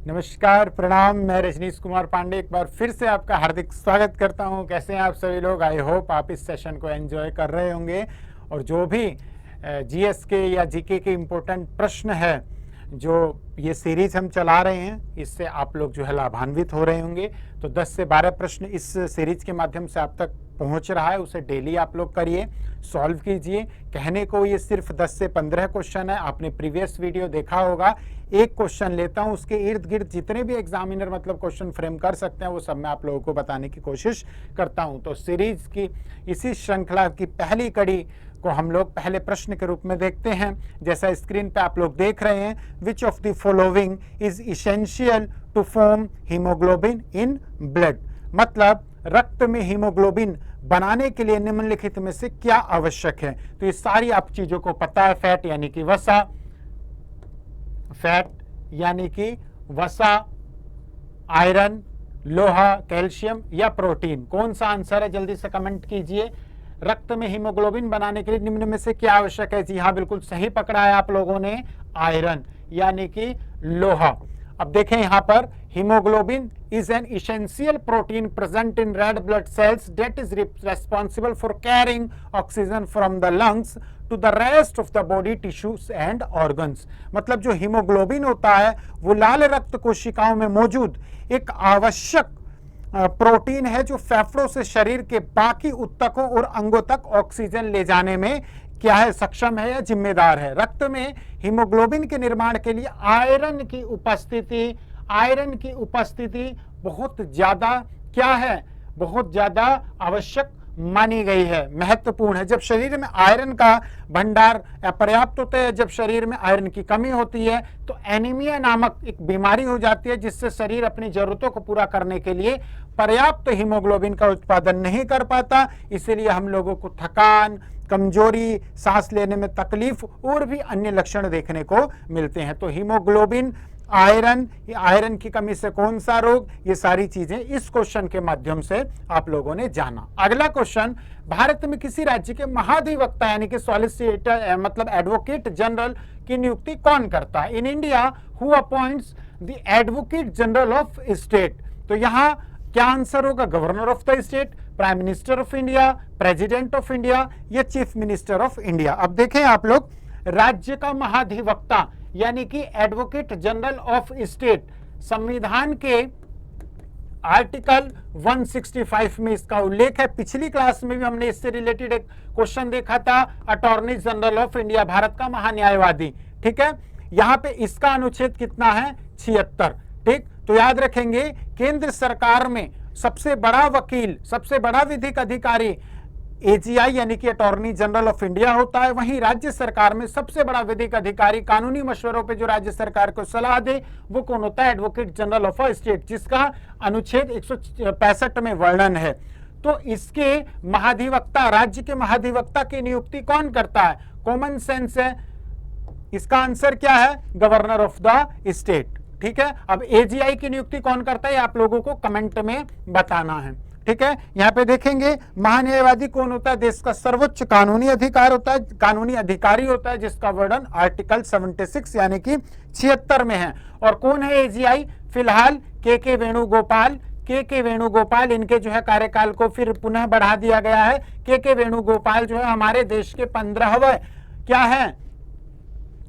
नमस्कार, प्रणाम। मैं रजनीश कुमार पांडे एक बार फिर से आपका हार्दिक स्वागत करता हूं। कैसे हैं आप सभी लोग? आई होप आप इस सेशन को एंजॉय कर रहे होंगे और जो भी जीएस के या जीके के इम्पोर्टेंट प्रश्न है जो ये सीरीज हम चला रहे हैं, इससे आप लोग जो है लाभान्वित हो रहे होंगे। तो 10 से 12 प्रश्न इस सीरीज के माध्यम से आप तक पहुंच रहा है, उसे डेली आप लोग करिए, सॉल्व कीजिए। कहने को ये सिर्फ 10 से 15 क्वेश्चन है। आपने प्रीवियस वीडियो देखा होगा, एक क्वेश्चन लेता हूं, उसके इर्द गिर्द जितने भी एग्जामिनर मतलब क्वेश्चन फ्रेम कर सकते हैं वो सब मैं आप लोगों को बताने की कोशिश करता हूं। तो सीरीज की इसी श्रृंखला की पहली कड़ी को हम लोग पहले प्रश्न के रूप में देखते हैं। जैसा स्क्रीन पे आप लोग देख रहे हैं, which of the following is essential to form haemoglobin in blood, मतलब रक्त में हीमोग्लोबिन बनाने के लिए निम्नलिखित में से क्या आवश्यक है। तो ये सारी आप चीजों को पता है। फैट यानी कि वसा, फैट यानी कि वसा, आयरन, लोहा, कैल्शियम या प्रोटीन। कौन सा आंसर है जल्दी से कमेंट कीजिए। रक्त में हीमोग्लोबिन बनाने के लिए निम्न में से क्या आवश्यक है? जी हाँ, बिल्कुल सही पकड़ा है आप लोगों ने, आयरन यानी कि लोहा। अब देखें यहां पर, haemoglobin is an essential protein present in red blood cells that is responsible for carrying oxygen from the lungs to the rest of the body tissues and organs. मतलब जो हीमोग्लोबिन होता है वो लाल रक्त कोशिकाओं में मौजूद एक आवश्यक प्रोटीन है जो फेफड़ों से शरीर के बाकी ऊतकों और अंगों तक ऑक्सीजन ले जाने में क्या है, सक्षम है या जिम्मेदार है। रक्त में हीमोग्लोबिन के निर्माण के लिए आयरन की उपस्थिति बहुत ज्यादा क्या है, बहुत ज्यादा आवश्यक मानी गई है, महत्वपूर्ण है। जब शरीर में आयरन का भंडार पर्याप्त होता है, जब शरीर में आयरन की कमी होती है तो एनीमिया नामक एक बीमारी हो जाती है, जिससे शरीर अपनी जरूरतों को पूरा करने के लिए पर्याप्त हीमोग्लोबिन का उत्पादन नहीं कर पाता। इसीलिए हम लोगों को थकान, कमजोरी, सांस लेने में तकलीफ और भी अन्य लक्षण देखने को मिलते हैं। तो हीमोग्लोबिन, आयरन की कमी से कौन सा रोग, ये सारी चीजें इस क्वेश्चन के माध्यम से आप लोगों ने जाना। अगला क्वेश्चन, भारत में किसी राज्य के महाधिवक्ता यानी कि सॉलिसिटर मतलब एडवोकेट जनरल की नियुक्ति कौन करता है? In India who appoints the advocate general of state. तो यहाँ क्या आंसर होगा? Governor of the state, prime minister of India, president of India या चीफ मिनिस्टर ऑफ इंडिया। अब देखें आप लोग, राज्य का महाधिवक्ता यानी कि एडवोकेट जनरल ऑफ स्टेट, संविधान के आर्टिकल 165 में इसका उल्लेख है। पिछली क्लास में भी हमने इससे रिलेटेड एक क्वेश्चन देखा था, attorney general of India, Bharat का महान्यायवादी। ठीक है, यहां पे इसका अनुच्छेद कितना है? 76। ठीक, तो याद रखेंगे, केंद्र सरकार में सबसे बड़ा वकील, सबसे बड़ा विधिक अधिकारी एजीआई यानी कि अटॉर्नी जनरल ऑफ इंडिया होता है। वहीं राज्य सरकार में सबसे बड़ा विधिक अधिकारी, कानूनी मशवरों पे जो राज्य सरकार को सलाह दे, वो कौन होता है? Advocate general of a state, जिसका अनुच्छेद 165 में वर्णन है। तो इसके महाधिवक्ता, राज्य के महाधिवक्ता की नियुक्ति कौन करता है? कॉमन सेंस है, इसका आंसर क्या है? Governor of the state. ठीक है, अब एजीआई की नियुक्ति कौन करता है आप लोगों को कमेंट में बताना है। ठीक है, यहां पे देखेंगे, महान्यायवादी कौन होता है? देश का सर्वोच्च कानूनी अधिकार होता है, कानूनी अधिकारी होता है, जिसका वर्णन आर्टिकल 76 यानी कि 76 में है। और कौन है एजीआई? फिलहाल के वेणुगोपाल, इनके जो है कार्यकाल को फिर पुनः बढ़ा दिया गया है। के वेणुगोपाल जो है हमारे देश के 15वें क्या है?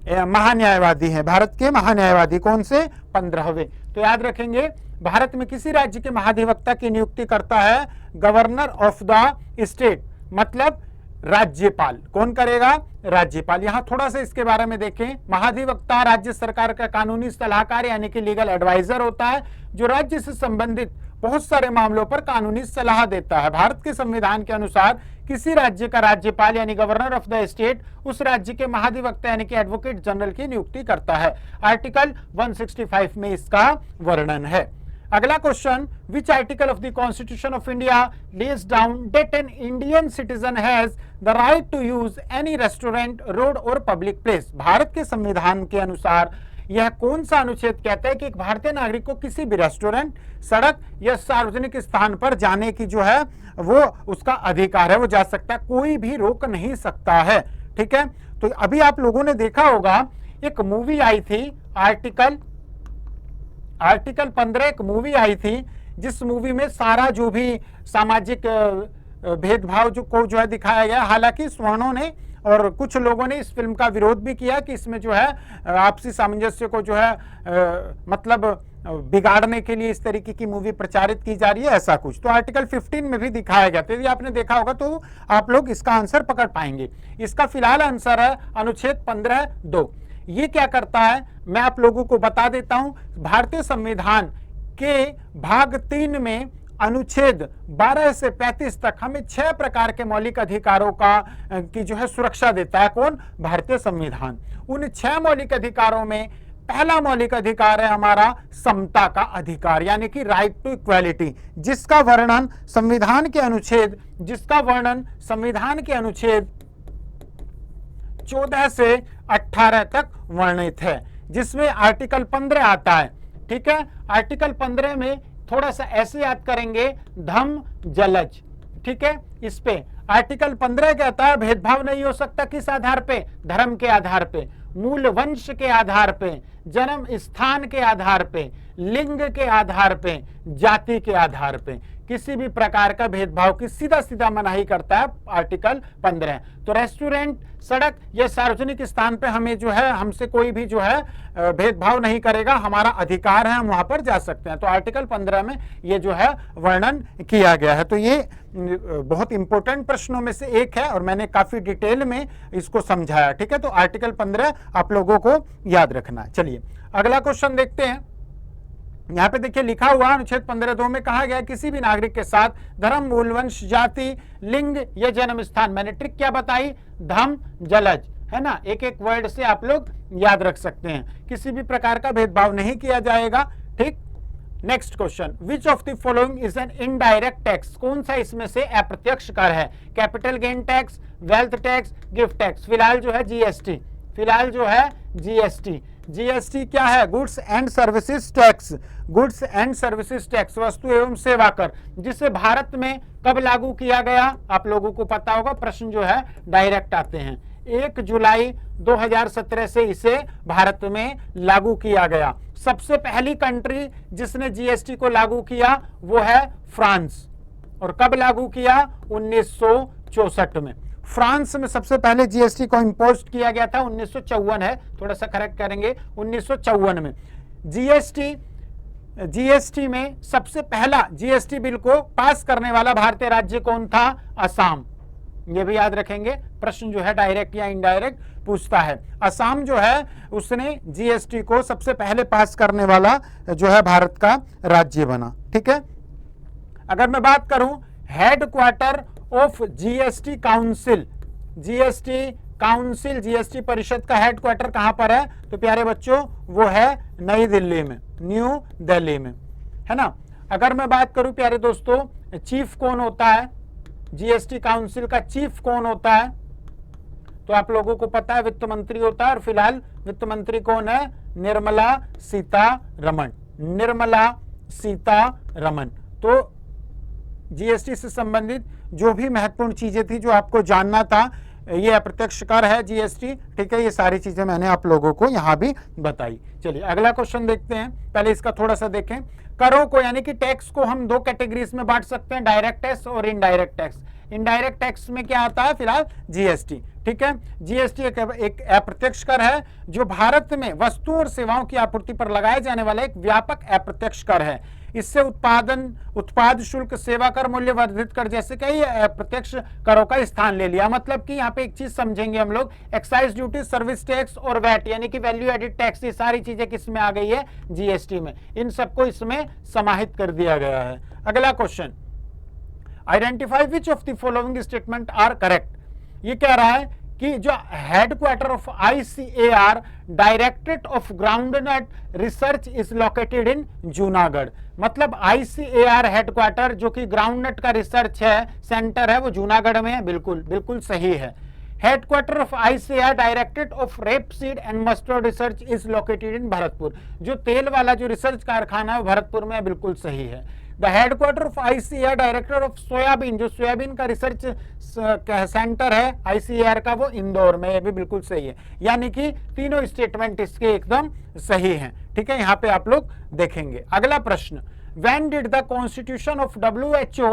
महान्यायवादी है, भारत के महान्यायवादी। कौन से? 15वें। तो याद रखेंगे, भारत में किसी राज्य के महाधिवक्ता की नियुक्ति करता है गवर्नर ऑफ द स्टेट, मतलब राज्यपाल। कौन करेगा? राज्यपाल। यहां थोड़ा सा इसके बारे में देखें। महाधिवक्ता राज्य सरकार का कानूनी सलाहकार यानी कि लीगल एडवाइजर होता है, जो राज्य से संबंधित बहुत सारे मामलों पर कानूनी सलाह देता है। भारत के संविधान के अनुसार किसी राज्य का राज्यपाल यानी गवर्नर ऑफ द स्टेट उस राज्य के महाधिवक्ता यानी कि एडवोकेट जनरल की नियुक्ति करता है। आर्टिकल 165 में इसका वर्णन है। अगला question, which article of the constitution of India lays down that an Indian citizen has the right to use any restaurant, road और पब्लिक प्लेस। भारत के संविधान के अनुसार यह कौन सा अनुच्छेद कहता है कि एक भारतीय नागरिक को किसी भी रेस्टोरेंट, सड़क या सार्वजनिक स्थान पर जाने की जो है वो उसका अधिकार है, वो जा सकता है, कोई भी रोक नहीं सकता है। ठीक है, तो अभी आप लोगों ने देखा होगा एक मूवी आई थी आर्टिकल 15 एक मूवी आई थी, जिस मूवी में सारा जो भी सामाजिक भेदभाव जो है दिखाया गया। हालांकि स्वर्णों ने और कुछ लोगों ने इस फिल्म का विरोध भी किया कि इसमें जो है आपसी सामंजस्य को जो है मतलब बिगाड़ने के लिए इस तरीके की मूवी प्रचारित की जा रही है, ऐसा कुछ। तो आर्टिकल 15 में भी दिखाया गया। तो यदि आपने देखा होगा तो आप लोग इसका आंसर पकड़ पाएंगे। इसका फिलहाल आंसर है अनुच्छेद 15(2). ये क्या करता है मैं आप लोगों को बता देता हूं। भारतीय संविधान के भाग 3 में अनुच्छेद 12 से 35 तक हमें 6 प्रकार के मौलिक अधिकारों की जो है सुरक्षा देता है। कौन? भारतीय संविधान। उन 6 मौलिक अधिकारों में पहला मौलिक अधिकार है हमारा समता का अधिकार, यानी कि राइट टू इक्वालिटी, जिसका वर्णन संविधान के अनुच्छेद 14 से 18 तक वर्णित है, जिसमें आर्टिकल 15 आता है। ठीक है, आर्टिकल 15 में थोड़ा सा ऐसे याद करेंगे, धम्म जलज। ठीक है, इस पे आर्टिकल 15 कहता है भेदभाव नहीं हो सकता। किस आधार पे? धर्म के आधार पे, मूल वंश के आधार पे, जन्म स्थान के आधार पे, लिंग के आधार पे, जाति के आधार पे किसी भी प्रकार का भेदभाव की सीधा सीधा मनाही करता है आर्टिकल 15। तो रेस्टोरेंट, सड़क या सार्वजनिक स्थान पे हमें जो है हमसे कोई भी जो है भेदभाव नहीं करेगा, हमारा अधिकार है, हम वहां पर जा सकते हैं। तो आर्टिकल 15 में ये जो है वर्णन किया गया है। तो ये बहुत इंपॉर्टेंट प्रश्नों में से एक है और मैंने काफी डिटेल में इसको समझाया। ठीक है, तो आर्टिकल 15 आप लोगों को याद रखना है। चलिए अगला क्वेश्चन देखते हैं। यहाँ पे देखिए लिखा हुआ अनुच्छेद 15(2) में कहा गया किसी भी नागरिक के साथ धर्म, मूल वंश, जाति, लिंग या जन्म स्थान, मैंने ट्रिक क्या बताई? धम्म जलज, है ना। एक एक वर्ड से आप लोग याद रख सकते हैं। किसी भी प्रकार का भेदभाव नहीं किया जाएगा। ठीक, next question, which of the following is an indirect tax? कौन सा इसमें से अप्रत्यक्ष कर है? Capital gain tax, wealth tax, gift tax. फिलहाल जो है जीएसटी, जीएसटी क्या है? Goods and services tax. Goods and services tax, वस्तु एवं सेवा कर, जिसे भारत में कब लागू किया गया? आप लोगों को पता होगा, प्रश्न जो है डायरेक्ट आते हैं। 1 जुलाई 2017 से इसे भारत में लागू किया गया। सबसे पहली कंट्री जिसने जीएसटी को लागू किया वो है फ्रांस। और कब लागू किया? 1964 में। फ्रांस में सबसे पहले जीएसटी को इम्पोज किया गया था, 1954 है, थोड़ा सा करेक्ट करेंगे, 1954 में। जीएसटी में सबसे पहला जीएसटी बिल को पास करने वाला भारतीय राज्य कौन था? असम। ये भी याद रखेंगे, प्रश्न जो है डायरेक्ट या इनडायरेक्ट पूछता है। असम जो है उसने जीएसटी को सबसे पहले पास करने वाला जो है भारत का राज्य बना। ठीक है, अगर मैं बात करूं headquarter of GST council, GST परिषद का हेडक्वार्टर कहां पर है? तो प्यारे बच्चों वो है नई दिल्ली में, न्यू दिल्ली में, है ना। अगर मैं बात करूं प्यारे दोस्तों चीफ कौन होता है? जीएसटी काउंसिल का चीफ कौन होता है? तो आप लोगों को पता है वित्त मंत्री होता है। और फिलहाल वित्त मंत्री कौन है? निर्मला सीतारमण। तो जीएसटी से संबंधित जो भी महत्वपूर्ण चीजें थी जो आपको जानना था, ये अप्रत्यक्ष कर है जीएसटी। ठीक है, ये सारी चीजें मैंने आप लोगों को यहां भी बताई। चलिए अगला क्वेश्चन देखते हैं। पहले इसका थोड़ा सा देखें। करों को यानी कि टैक्स को हम 2 कैटेगरीज में बांट सकते हैं, डायरेक्ट टैक्स और इनडायरेक्ट टैक्स। इनडायरेक्ट टैक्स में क्या आता है? फिलहाल जीएसटी। ठीक है, जीएसटी एक अप्रत्यक्ष कर है जो भारत में वस्तुओं और सेवाओं की आपूर्ति पर लगाए जाने वाला एक व्यापक अप्रत्यक्ष कर है। इससे उत्पाद शुल्क, सेवा कर, मूल्य वर्धित कर जैसे कई अप्रत्यक्ष करों का स्थान ले लिया। मतलब कि यहाँ पे एक चीज समझेंगे हम लोग, एक्साइज ड्यूटी, सर्विस टैक्स और वैट यानी कि वैल्यू एडिड टैक्स, ये सारी चीजें किसमें आ गई है? जीएसटी में। इन सबको इसमें समाहित कर दिया गया है। अगला question, identify which of the following statement are correct. ये कह रहा है कि जो headquarter of ICAR, directorate of groundnut research, is located in Junagadh. मतलब ICAR हेडक्वार्टर जो कि ग्राउंडनट का रिसर्च है, सेंटर है, वो जूनागढ़ में है। बिल्कुल सही है। Headquarter of ICAR, directorate of rapeseed and mustard research, is located इन भरतपुर। जो तेल वाला जो रिसर्च कारखाना है भरतपुर में, बिल्कुल सही है। The headquarter of ICAR, director of soybean, जो सोयाबीन का रिसर्च सेंटर है आईसीएआर का, वो इंदौर में, ये भी बिल्कुल सही है। यानी कि तीनों स्टेटमेंट इसके एकदम सही हैं। ठीक है, यहाँ पे आप लोग देखेंगे। अगला प्रश्न, when did the constitution of WHO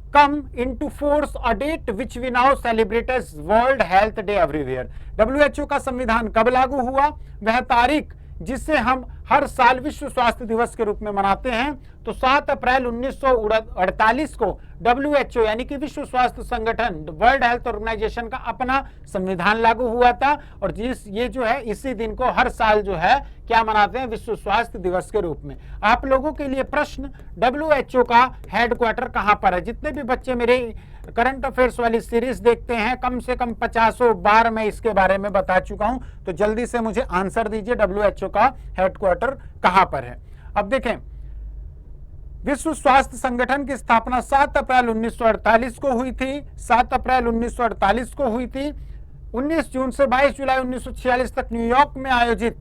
come into force, a date which we now celebrate as World Health Day everywhere? WHO का संविधान कब लागू हुआ? वह तारीख जिसे हम हर साल विश्व स्वास्थ्य दिवस के रूप में मनाते हैं, तो 7 अप्रैल 1948 को WHO यानी कि विश्व स्वास्थ्य संगठन, वर्ल्ड हेल्थ ऑर्गेनाइजेशन का अपना संविधान लागू हुआ था। और ये जो है इसी दिन को हर साल जो है क्या मनाते हैं, विश्व स्वास्थ्य दिवस के रूप में। आप लोगों के लिए प्रश्न, WHO का हेडक्वार्टर कहां पर है? जितने भी बच्चे मेरे करंट अफेयर्स वाली सीरीज देखते हैं, कम से कम 50 बार मैं इसके बारे में बता चुका हूं, तो जल्दी से मुझे आंसर दीजिए, WHO का हेडक्वार्टर कहां पर है? अब देखें, विश्व स्वास्थ्य संगठन की स्थापना 7 अप्रैल 1948 को हुई थी। 7 अप्रैल 1948 को हुई थी। 19 जून से 22 जुलाई 1946 तक न्यूयॉर्क में आयोजित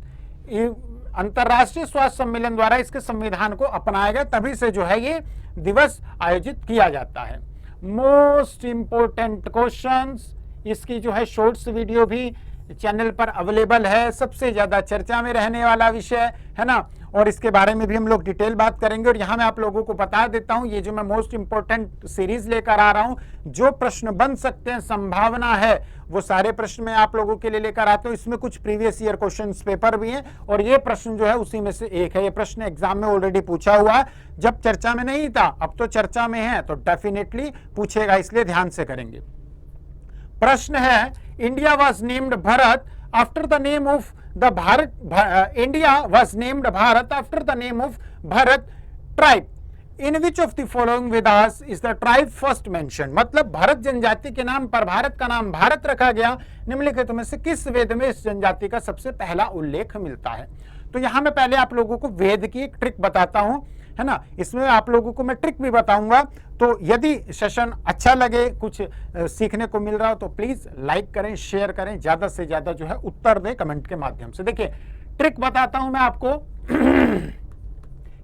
अंतर्राष्ट्रीय स्वास्थ्य सम्मेलन द्वारा इसके संविधान को अपनाया गया, तभी से जो है ये दिवस आयोजित किया जाता है। मोस्ट इंपोर्टेंट क्वेश्चंस, इसकी जो है शॉर्ट्स वीडियो भी चैनल पर अवेलेबल है। सबसे ज्यादा चर्चा में रहने वाला विषय है ना, और इसके बारे में भी हम लोग डिटेल बात करेंगे। और यहाँ मैं आप लोगों को बता देता हूँ, ये जो मैं मोस्ट इंपोर्टेंट सीरीज लेकर आ रहा हूँ, जो प्रश्न बन सकते हैं, संभावना है, वो सारे प्रश्न मैं आप लोगों के लिए लेकर आता हूँ। इसमें कुछ प्रीवियस ईयर क्वेश्चन पेपर भी हैं, और ये प्रश्न जो है उसी में से एक है। ये प्रश्न एग्जाम में ऑलरेडी पूछा हुआ है, जब चर्चा में नहीं था, अब तो चर्चा में है, तो डेफिनेटली पूछेगा, इसलिए ध्यान से करेंगे। प्रश्न है, India was named Bharat after the name of the Bharat, India was named Bharat after the name of Bharat tribe, in which of the following Vedas is the tribe first mention? मतलब भारत जनजाति के नाम पर भारत का नाम भारत रखा गया, निम्नलिखित में से किस वेद में इस जनजाति का सबसे पहला उल्लेख मिलता है? तो यहां मैं पहले आप लोगों को वेद की एक ट्रिक बताता हूं, है ना। इसमें आप लोगों को मैं ट्रिक भी बताऊंगा, तो यदि सेशन अच्छा लगे, कुछ सीखने को मिल रहा हो, तो प्लीज लाइक करें, शेयर करें, ज्यादा से ज्यादा जो है उत्तर दें कमेंट के माध्यम से। देखिए, ट्रिक बताता हूं मैं आपको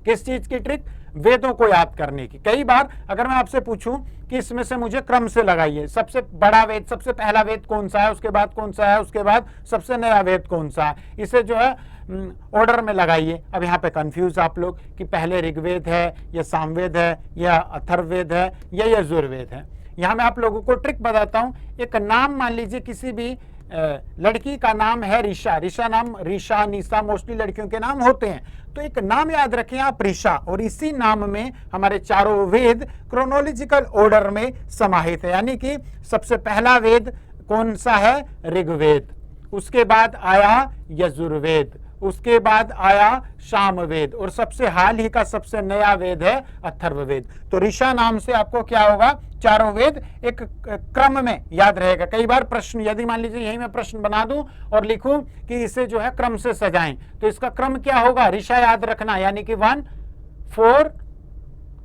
किस चीज की ट्रिक? वेदों को याद करने की। कई बार अगर मैं आपसे पूछूं कि इसमें से मुझे क्रम से लगाइए, सबसे बड़ा वेद, सबसे पहला वेद कौन सा है, उसके बाद कौन सा है, उसके बाद सबसे नया वेद कौन सा है, इसे जो है ऑर्डर में लगाइए। अब यहाँ पे कंफ्यूज आप लोग कि पहले ऋग्वेद है या सामवेद है या अथर्ववेद है या यजुर्वेद है। यहाँ मैं आप लोगों को ट्रिक बताता हूँ। एक नाम मान लीजिए, किसी भी लड़की का नाम है ऋषा, ऋषा नाम, ऋषा, निशा, मोस्टली लड़कियों के नाम होते हैं, तो एक नाम याद रखें आप, ऋषा, और इसी नाम में हमारे चारों वेद क्रोनोलॉजिकल ऑर्डर में समाहित है। यानी कि सबसे पहला वेद कौन सा है? ऋग्वेद, उसके बाद आया यजुर्वेद, उसके बाद आया सामवेद, और सबसे हाल ही का सबसे नया वेद है अथर्ववेद। तो ऋषा नाम से आपको क्या होगा? चारों वेद एक क्रम में याद रहेगा। कई बार प्रश्न, यदि मान लीजिए यही मैं प्रश्न बना दूं और लिखूं कि इसे जो है क्रम से सजाएं, तो इसका क्रम क्या होगा? ऋषा याद रखना, यानी कि 1, 4,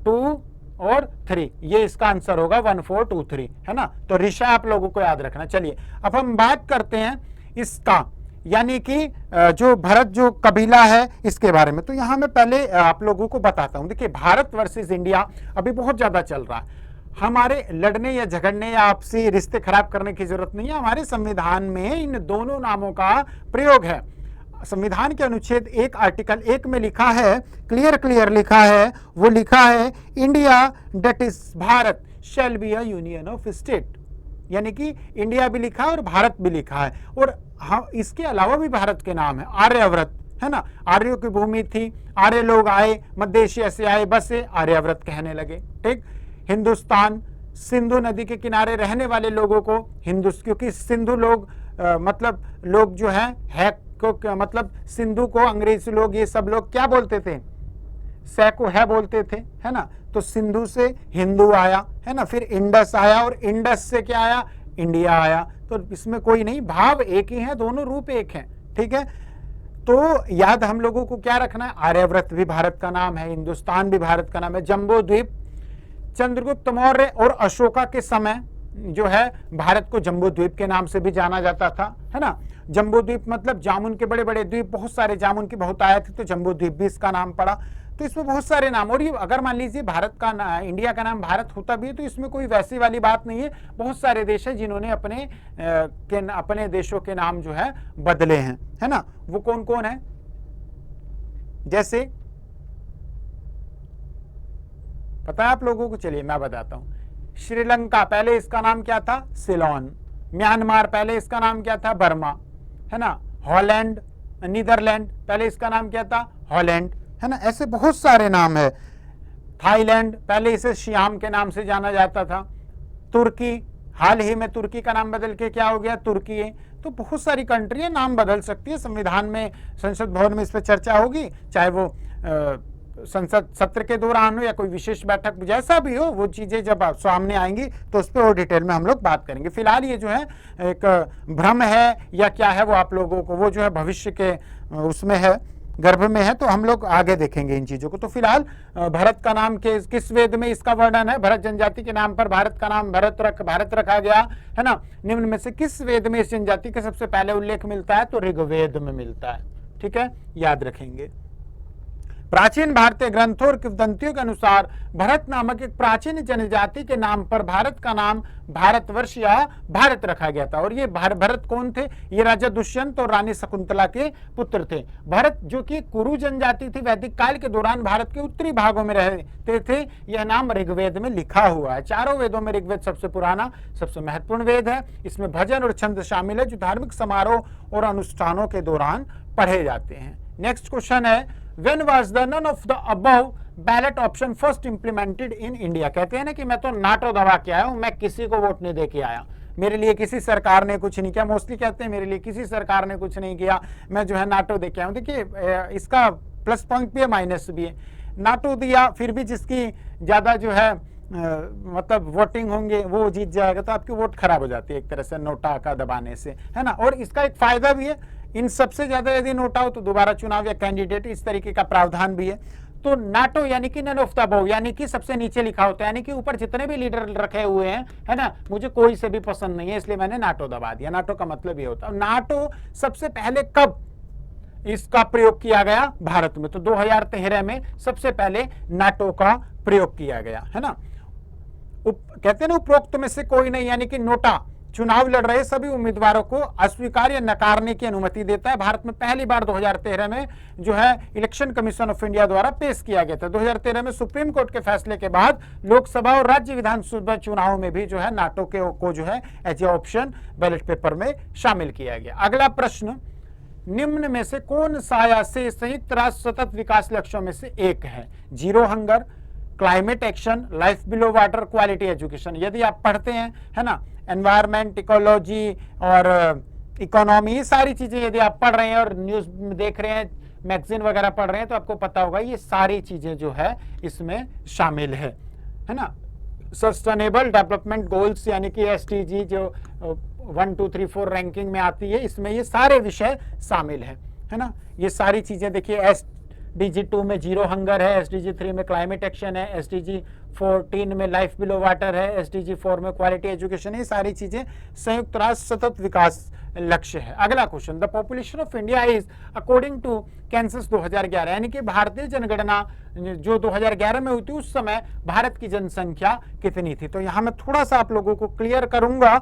2 और 3, ये इसका आंसर होगा 1, 4, 2, 3, है ना। तो ऋषा आप लोगों को याद रखना। चलिए अब हम बात करते हैं इसका, यानी कि जो भारत जो कबीला है इसके बारे में। तो यहां मैं पहले आप लोगों को बताता हूं। देखिए, भारत वर्सेस इंडिया अभी बहुत ज्यादा चल रहा है। हमारे लड़ने या झगड़ने या आपसी रिश्ते खराब करने की जरूरत नहीं है। हमारे संविधान में इन दोनों नामों का प्रयोग है। संविधान के अनुच्छेद 1 आर्टिकल 1 में लिखा है, क्लियर लिखा है, वो लिखा है, India that is Bharat shall be a union of state, यानी कि इंडिया भी लिखा है और भारत भी लिखा है। और हाँ, इसके अलावा भी भारत के नाम है, आर्यव्रत, है ना। आर्यों की भूमि थी, आर्य लोग आए, मध्य एशिया से आए, बसे, आर्यव्रत कहने लगे। ठीक, हिंदुस्तान, सिंधु नदी के किनारे रहने वाले लोगों को क्योंकि सिंधु लोग मतलब लोग जो है मतलब सिंधु को अंग्रेजी लोग, ये सब लोग क्या बोलते थे? सै को है बोलते थे, है ना। तो सिंधु से हिंदू आया, है ना, फिर इंडस आया, और इंडस से क्या आया? इंडिया आया। तो इसमें कोई नहीं, भाव एक ही है, दोनों रूप एक हैं। ठीक है, तो याद हम लोगों को क्या रखना है? आर्यव्रत भी भारत का नाम है, हिंदुस्तान भी भारत का नाम है। जम्बू द्वीप, चंद्रगुप्त मौर्य और अशोका के समय जो है भारत को जम्बू द्वीप के नाम से भी जाना जाता था, है ना। जम्बू द्वीप मतलब जामुन के बड़े बड़े द्वीप, बहुत सारे जामुन की बहुत आया थी, तो जम्बू द्वीप भी इसका नाम पड़ा। तो इसमें बहुत सारे नाम, और ये अगर मान लीजिए भारत का इंडिया का नाम भारत होता भी है तो इसमें कोई वैसी वाली बात नहीं है। बहुत सारे देश हैं जिन्होंने अपने देशों के नाम जो है बदले हैं, है ना। वो कौन कौन है? जैसे पता है आप लोगों को? चलिए मैं बताता हूं। श्रीलंका, पहले इसका नाम क्या था? सिलोन। म्यांमार, पहले इसका नाम क्या था? बर्मा, है ना। हॉलैंड, नीदरलैंड, पहले इसका नाम क्या था? हॉलैंड, है ना। ऐसे बहुत सारे नाम है। थाईलैंड, पहले इसे श्याम के नाम से जाना जाता था। तुर्की, हाल ही में तुर्की का नाम बदल के क्या हो गया? तुर्की है। तो बहुत सारी कंट्रियां नाम बदल सकती है। संविधान में, संसद भवन में इस पर चर्चा होगी, चाहे वो संसद सत्र के दौरान हो या कोई विशेष बैठक, जैसा भी हो, वो चीजें जब सामने आएंगी तो उस पर और डिटेल में हम लोग बात करेंगे। फिलहाल ये जो है एक भ्रम है या क्या है, वो आप लोगों को वो जो है भविष्य के उसमें है, गर्भ में है, तो हम लोग आगे देखेंगे इन चीजों को। तो फिलहाल भारत का नाम किस वेद में इसका वर्णन है? भरत जनजाति के नाम पर भारत का नाम भारत रखा गया, है ना। निम्न में से किस वेद में इस जनजाति का सबसे पहले उल्लेख मिलता है? तो ऋग्वेद में मिलता है। ठीक है, याद रखेंगे। प्राचीन भारतीय ग्रंथों और किंवदंतियों के अनुसार भरत नामक एक प्राचीन जनजाति के नाम पर भारत का नाम भारतवर्ष या भारत रखा गया था। और ये भरत कौन थे? ये राजा दुष्यंत और रानी शकुंतला के पुत्र थे। भरत जो कि कुरु जनजाति थी, वैदिक काल के दौरान भारत के उत्तरी भागों में रहते थे। यह नाम ऋग्वेद में लिखा हुआ है। चारों वेदों में ऋग्वेद सबसे पुराना, सबसे महत्वपूर्ण वेद है। इसमें भजन और छंद शामिल है जो धार्मिक समारोह और अनुष्ठानों के दौरान पढ़े जाते हैं। नेक्स्ट क्वेश्चन है, When was the none of the above ballot option first implemented in India? कहते हैं ना कि मैं तो नाटो दबा के आया हूं, मैं किसी को वोट नहीं दे के आया, मेरे लिए किसी सरकार ने कुछ नहीं किया। मोस्टली कहते हैं मेरे लिए किसी सरकार ने कुछ नहीं किया, मैं जो है नाटो दे के आया हूं। देखिए इसका प्लस पॉइंट भी है, माइनस भी है। नाटो दिया, फिर भी जिसकी ज्यादा जो है मतलब वोटिंग होंगे वो जीत जाएगा, तो आपकी वोट खराब हो जाती है एक तरह से नोटा का दबाने से, है ना। और इसका एक फायदा भी है, इन सबसे ज्यादा यदि नोटा हो तो दोबारा चुनाव या कैंडिडेट, इस तरीके का प्रावधान भी है। तो नाटो यानी कि नन ऑफ द अबव, यानी कि सबसे नीचे लिखा होता है, यानी कि ऊपर जितने भी लीडर रखे हुए हैं, है ना, मुझे कोई से भी पसंद नहीं है, इसलिए मैंने नाटो दबा दिया। नाटो का मतलब ये होता है। नाटो सबसे पहले कब इसका प्रयोग किया गया? भारत में। तो 2013 में सबसे पहले नाटो का प्रयोग किया गया, है ना। कहते हैं ना उपरोक्त में से कोई नहीं, यानी कि नोटा चुनाव लड़ रहे सभी उम्मीदवारों को अस्वीकार या नकारने की अनुमति देता है। भारत में पहली बार 2013 में जो है इलेक्शन कमीशन ऑफ इंडिया द्वारा पेश किया गया था। 2013 में सुप्रीम कोर्ट के फैसले के बाद लोकसभा और राज्य विधानसभा चुनाव में भी जो है नाटो को जो है as a option ballot paper में शामिल किया गया। अगला प्रश्न, निम्न में से कौन सा से संयुक्त राष्ट्र सतत विकास लक्ष्यों में से एक है? Zero hunger, climate action, life below water, quality education. यदि आप पढ़ते हैं, है ना, एनवायरमेंट, इकोलॉजी और इकोनॉमी, ये सारी चीजें यदि आप पढ़ रहे हैं और न्यूज देख रहे हैं, मैगजीन वगैरह पढ़ रहे हैं, तो आपको पता होगा ये सारी चीजें जो है इसमें शामिल है ना। सस्टेनेबल डेवलपमेंट गोल्स यानी कि SDG जो 1, 2, 3, 4 रैंकिंग में आती है, इसमें ये सारे विषय शामिल है ना। ये सारी चीजें देखिए, SDG 2 में जीरो हंगर है, SDG 3 में क्लाइमेट एक्शन है, SDG 14 में लाइफ बिलो वाटर है, SDG 4 में क्वालिटी एजुकेशन है। सारी चीजें संयुक्त राष्ट्र सतत विकास लक्ष्य है। अगला question, the population of India is according to census 2011, यानी कि भारतीय जनगणना जो 2011 में हुई थी, उस समय भारत की जनसंख्या कितनी थी? तो यहां मैं थोड़ा सा आप लोगों को क्लियर करूंगा।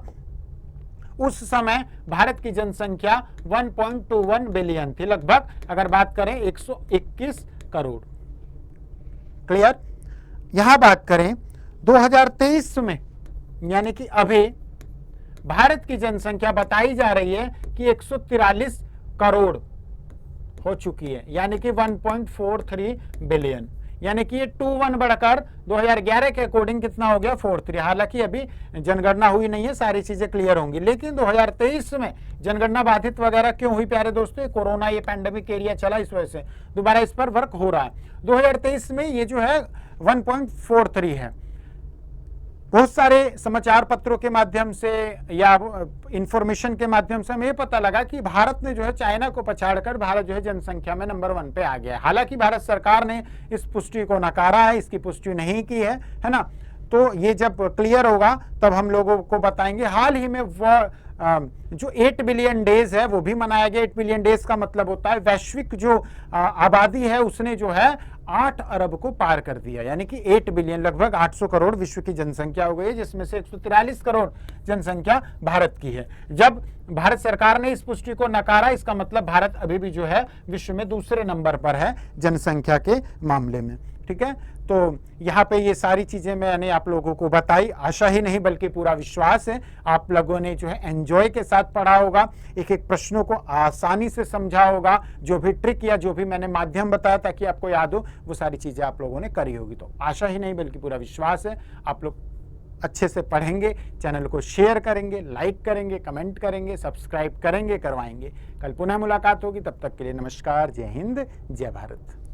उस समय भारत की जनसंख्या 1.21 बिलियन थी लगभग, अगर बात करें 121 करोड़। क्लियर? यहां बात करें 2023 में, यानी कि अभी भारत की जनसंख्या बताई जा रही है कि 143 करोड़ हो चुकी है, यानी कि 1.43 बिलियन, यानी कि ये 21 बढ़कर 2011 के अकॉर्डिंग कितना हो गया? 43। हालांकि अभी जनगणना हुई नहीं है, सारी चीजें क्लियर होंगी, लेकिन 2023 में जनगणना बाधित वगैरह क्यों हुई प्यारे दोस्तों? कोरोना, ये पैंडेमिक एरिया चला, इस वजह से दोबारा इस पर वर्क हो रहा है। 2023 में ये जो है 1.43 है। बहुत सारे समाचार पत्रों के माध्यम से या इंफॉर्मेशन के माध्यम से हमें पता लगा कि भारत ने जो है चाइना को पछाड़कर भारत जो है जनसंख्या में नंबर 1 पे आ गया है। हालांकि भारत सरकार ने इस पुष्टि को नकारा है, इसकी पुष्टि नहीं की है ना। तो ये जब क्लियर होगा तब हम लोगों को बताएंगे। हाल ही में वो जो 8 बिलियन डेज है वो भी मनाया गया। 8 बिलियन डेज का मतलब होता है वैश्विक जो आबादी है उसने जो है 8 अरब को पार कर दिया, यानी कि 8 बिलियन, लगभग 800 करोड़ विश्व की जनसंख्या हो गई है, जिसमें से 143 करोड़ जनसंख्या भारत की है। जब भारत सरकार ने इस पुष्टि को नकारा, इसका मतलब भारत अभी भी जो है विश्व में दूसरे नंबर पर है जनसंख्या के मामले में। ठीक है, तो यहाँ पे ये सारी चीजें मैंने आप लोगों को बताई, आशा ही नहीं बल्कि पूरा विश्वास है आप लोगों ने जो है एंजॉय के साथ पढ़ा होगा, एक एक प्रश्नों को आसानी से समझा होगा, जो भी ट्रिक या जो भी मैंने माध्यम बताया ताकि आपको याद हो, वो सारी चीजें आप लोगों ने करी होगी। तो आशा ही नहीं बल्कि पूरा विश्वास है आप लोग अच्छे से पढ़ेंगे, चैनल को शेयर करेंगे, लाइक करेंगे, कमेंट करेंगे, सब्सक्राइब करेंगे, करवाएंगे। कल पुनः मुलाकात होगी, तब तक के लिए नमस्कार, जय हिंद, जय भारत।